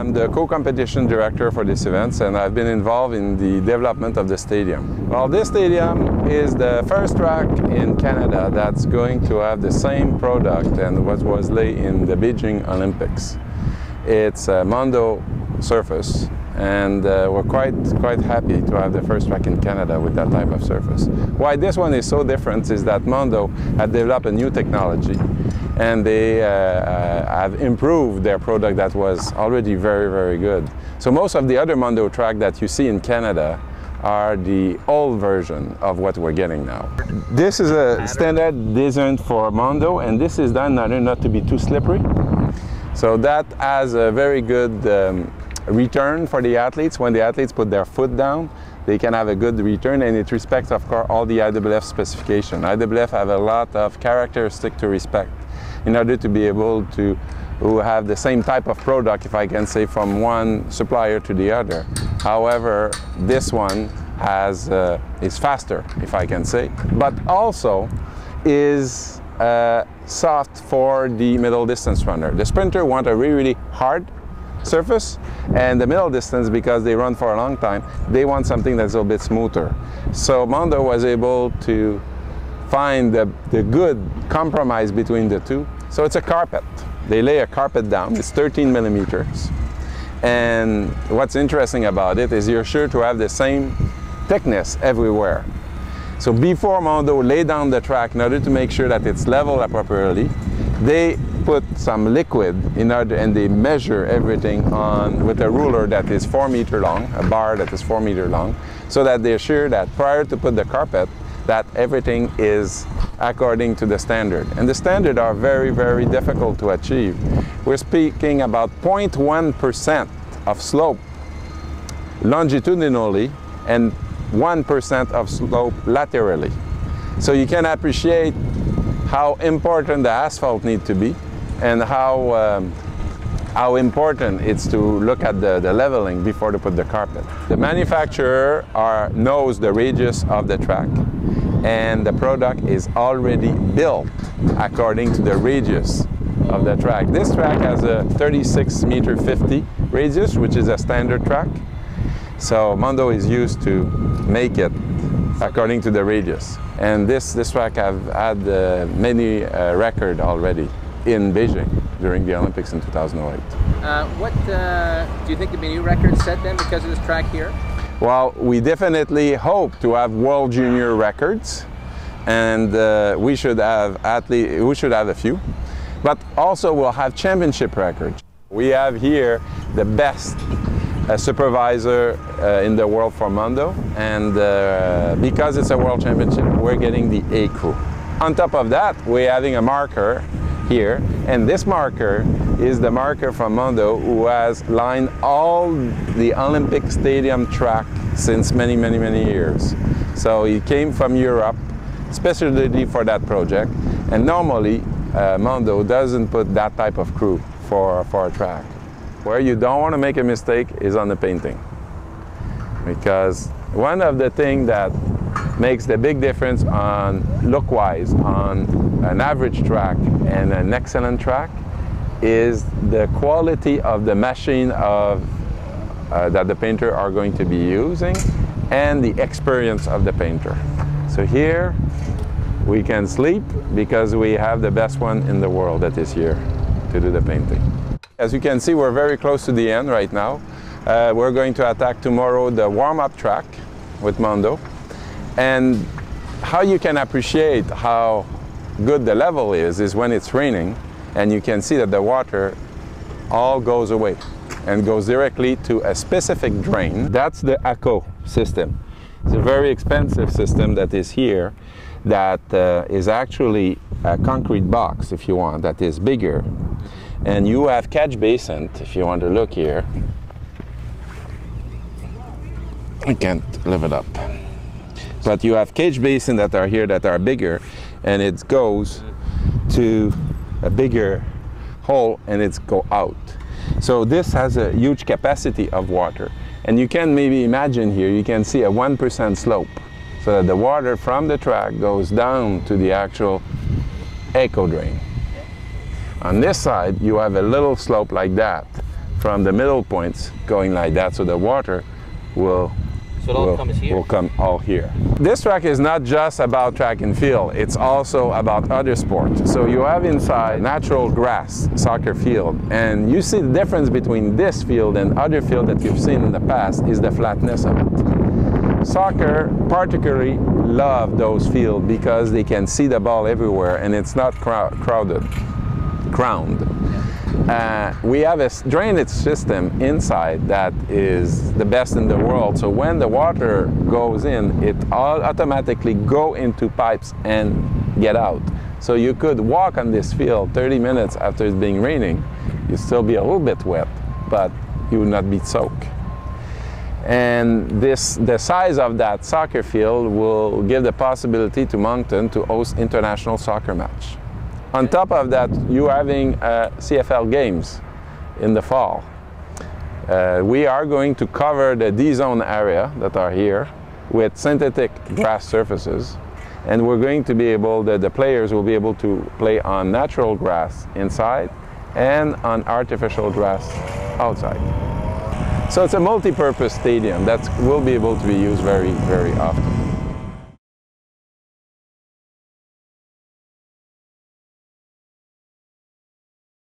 I'm the co-competition director for this event, and I've been involved in the development of the stadium. Well, this stadium is the first track in Canada that's going to have the same product and what was laid in the Beijing Olympics. It's a Mondo surface, and we're quite happy to have the first track in Canada with that type of surface. Why this one is so different is that Mondo had developed a new technology, and they have improved their product that was already very good. So most of the other Mondo track that you see in Canada are the old version of what we're getting now. This is a standard designed for Mondo, and this is done in order not to be too slippery. So that has a very good return for the athletes. When the athletes put their foot down, they can have a good return, and it respects, of course, all the IAAF specification. IAAF have a lot of characteristics to respect in order to be able to have the same type of product, if I can say, from one supplier to the other. However, this one is faster, if I can say, but also is soft for the middle distance runner. The sprinter want a really hard surface, and the middle distance, because they run for a long time, they want something that's a little bit smoother. So Mondo was able to find the good compromise between the two. So it's a carpet. They lay a carpet down. It's 13 millimeters. And what's interesting about it is you're sure to have the same thickness everywhere. So before Mondo lay down the track, in order to make sure that it's leveled appropriately, they put some liquid in order, and they measure everything with a ruler that is 4 meters long, a bar that is 4 meters long, so that they're sure that prior to put the carpet, that everything is according to the standard. And the standard are very difficult to achieve. We're speaking about 0.1% of slope longitudinally and 1% of slope laterally. So you can appreciate how important the asphalt needs to be, and how important it's to look at the leveling before to put the carpet. The manufacturer knows the radius of the track, and the product is already built according to the radius of the track. This track has a 36.50 m radius, which is a standard track. So Mondo is used to make it according to the radius. And this track have had many records already in Beijing during the Olympics in 2008. What do you think there'll be new records set then because of this track here? Well, we definitely hope to have World Junior records, and we should have a few, but also we'll have championship records. We have here the best supervisor in the world for Mondo, and because it's a world championship, we're getting the A crew. On top of that, we're having a marker here, and this marker is the marker from Mondo, who has lined all the Olympic stadium track since many years. So he came from Europe specifically for that project, and normally Mondo doesn't put that type of crew for a track. Where you don't want to make a mistake is on the painting, because one of the things that makes the big difference on look-wise on an average track and an excellent track is the quality of the machine that the painter are going to be using, and the experience of the painter. So here we can sleep because we have the best one in the world that is here to do the painting. As you can see, we're very close to the end right now. We're going to attack tomorrow the warm-up track with Mondo. And how you can appreciate how good the level is when it's raining, and you can see that the water all goes away and goes directly to a specific drain. That's the ACO system. It's a very expensive system that is here, that is actually a concrete box, if you want, that is bigger. And you have catch basin, if you want to look here. I can't lift it up. But you have cage basin that are here that are bigger, and it goes to a bigger hole and it's go out. So this has a huge capacity of water. And you can maybe imagine here, you can see a 1% slope. So that the water from the track goes down to the actual eco drain. On this side, you have a little slope like that from the middle points going like that, so the water will So it all comes here? will come all here. This track is not just about track and field, it's also about other sports. So you have inside natural grass soccer field, and you see the difference between this field and other field that you've seen in the past is the flatness of it. Soccer particularly love those fields because they can see the ball everywhere and it's not crowned. We have a drainage system inside that is the best in the world. So when the water goes in, it automatically go into pipes and get out. So you could walk on this field 30 minutes after it's being raining. You'd still be a little bit wet, but you would not be soaked. And the size of that soccer field will give the possibility to Moncton to host international soccer match. On top of that, you're having CFL games in the fall. We are going to cover the D-zone area that are here with synthetic grass surfaces, and we're going to be able, the players will be able to play on natural grass inside and on artificial grass outside. So it's a multi-purpose stadium that will be able to be used very, very often.